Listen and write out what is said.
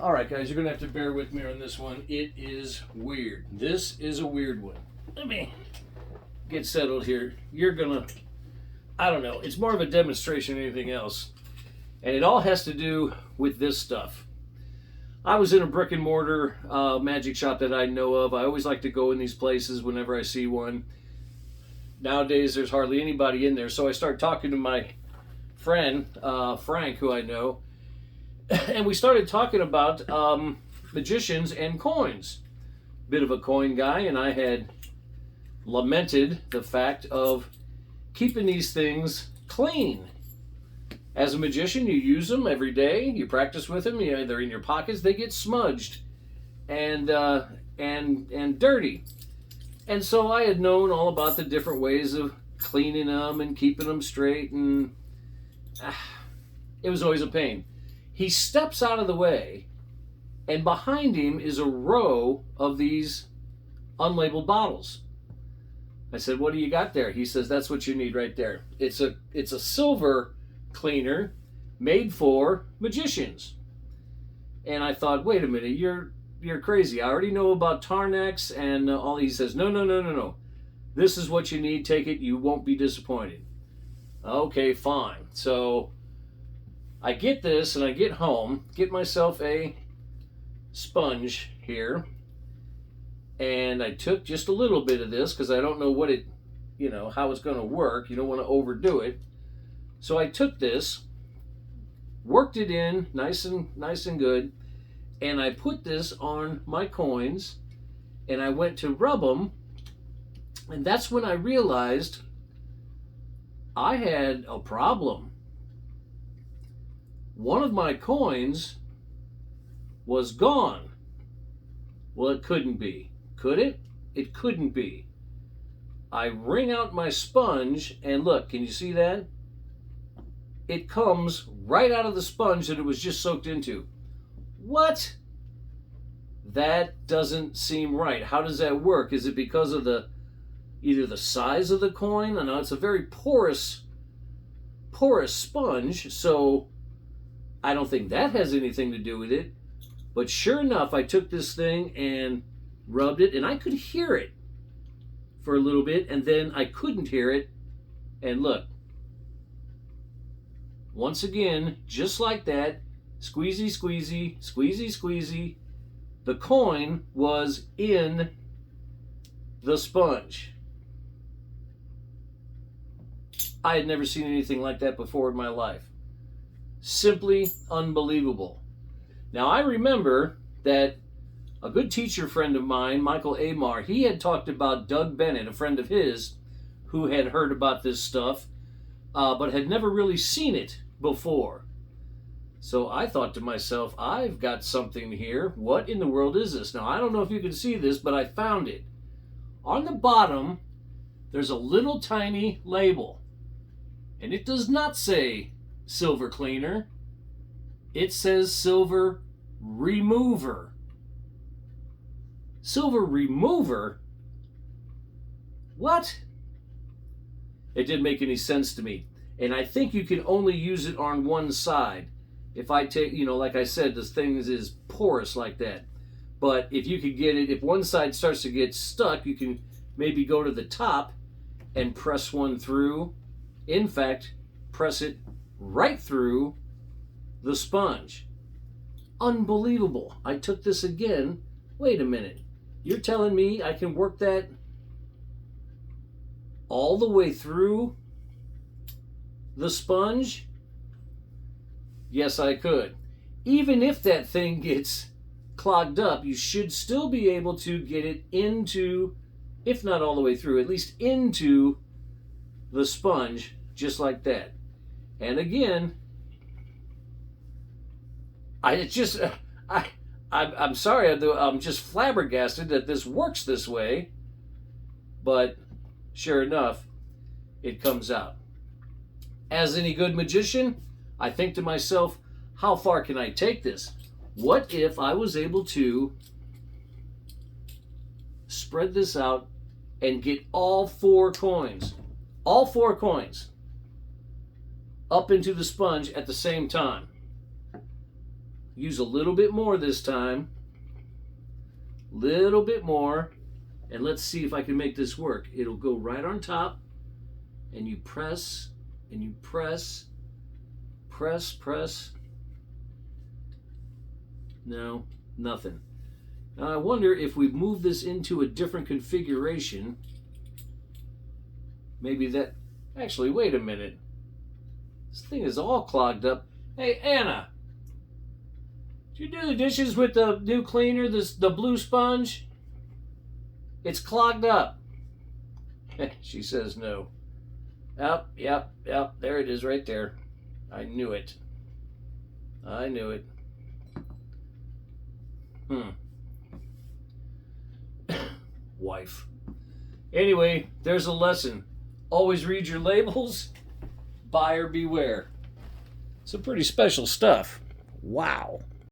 All right, guys, you're going to have to bear with me on this one. It is weird. This is a weird one. Let me get settled here. You're going to, I don't know. It's more of a demonstration than anything else. And it all has to do with this stuff. I was in a brick and mortar magic shop that I know of. I always like to go in these places whenever I see one. Nowadays, there's hardly anybody in there. So I start talking to my friend, Frank, who I know. And we started talking about magicians and coins. Bit of a coin guy, and I had lamented the fact of keeping these things clean. As a magician, you use them every day. You practice with them. They're in your pockets. They get smudged and dirty. And so I had known all about the different ways of cleaning them and keeping them straight, and it was always a pain. He steps out of the way, and behind him is a row of these unlabeled bottles. I said, "What do you got there?" He says, "That's what you need right there. It's a silver cleaner made for magicians." And I thought, wait a minute, you're crazy. I already know about Tarnex and all. He says, no. This is what you need. Take it. You won't be disappointed. Okay, fine. So I get this, and I get home, get myself a sponge here, and I took just a little bit of this because I don't know what how it's going to work. You don't want to overdo it. So I took this, worked it in nice and good, and I put this on my coins, and I went to rub them, and that's when I realized I had a problem. One of my coins was gone. Well, it couldn't be. Could it? It couldn't be. I wring out my sponge, and look, can you see that? It comes right out of the sponge that it was just soaked into. What? That doesn't seem right. How does that work? Is it because of either the size of the coin? I know it's a very porous sponge, so I don't think that has anything to do with it. But sure enough, I took this thing and rubbed it, and I could hear it for a little bit, and then I couldn't hear it. And look, once again, just like that, squeezy, squeezy, squeezy, squeezy, the coin was in the sponge. I had never seen anything like that before in my life. Simply unbelievable. Now, I remember that a good teacher friend of mine, Michael Ammar, he had talked about Doug Bennett, a friend of his, who had heard about this stuff, but had never really seen it before. So I thought to myself, I've got something here. What in the world is this? Now, I don't know if you can see this, but I found it. On the bottom, there's a little tiny label, and it does not say silver cleaner. It says silver remover. Silver remover? What? It didn't make any sense to me. And I think you can only use it on one side. If I take, like I said, this thing is porous like that. But if you could get it, if one side starts to get stuck, you can maybe go to the top and press one through. In fact, press it right through the sponge. Unbelievable. I took this again. Wait a minute. You're telling me I can work that all the way through the sponge? Yes, I could. Even if that thing gets clogged up, you should still be able to get it into, if not all the way through, at least into the sponge, just like that. And again, I'm sorry, I'm just flabbergasted that this works this way, but sure enough, it comes out. As any good magician, I think to myself, how far can I take this? What if I was able to spread this out and get all four coins up into the sponge at the same time? use a little bit more this time. Little bit more. And let's see if I can make this work. It'll go right on top. And you press, and you press, press. No, nothing. Now I wonder if we move this into a different configuration. Maybe that... Actually, wait a minute. This thing is all clogged up. Hey, Anna. Did you do the dishes with the new cleaner, the blue sponge? It's clogged up. She says no. Yep. There it is right there. I knew it. Wife. Anyway, there's a lesson. Always read your labels. Buyer beware. Some pretty special stuff. Wow.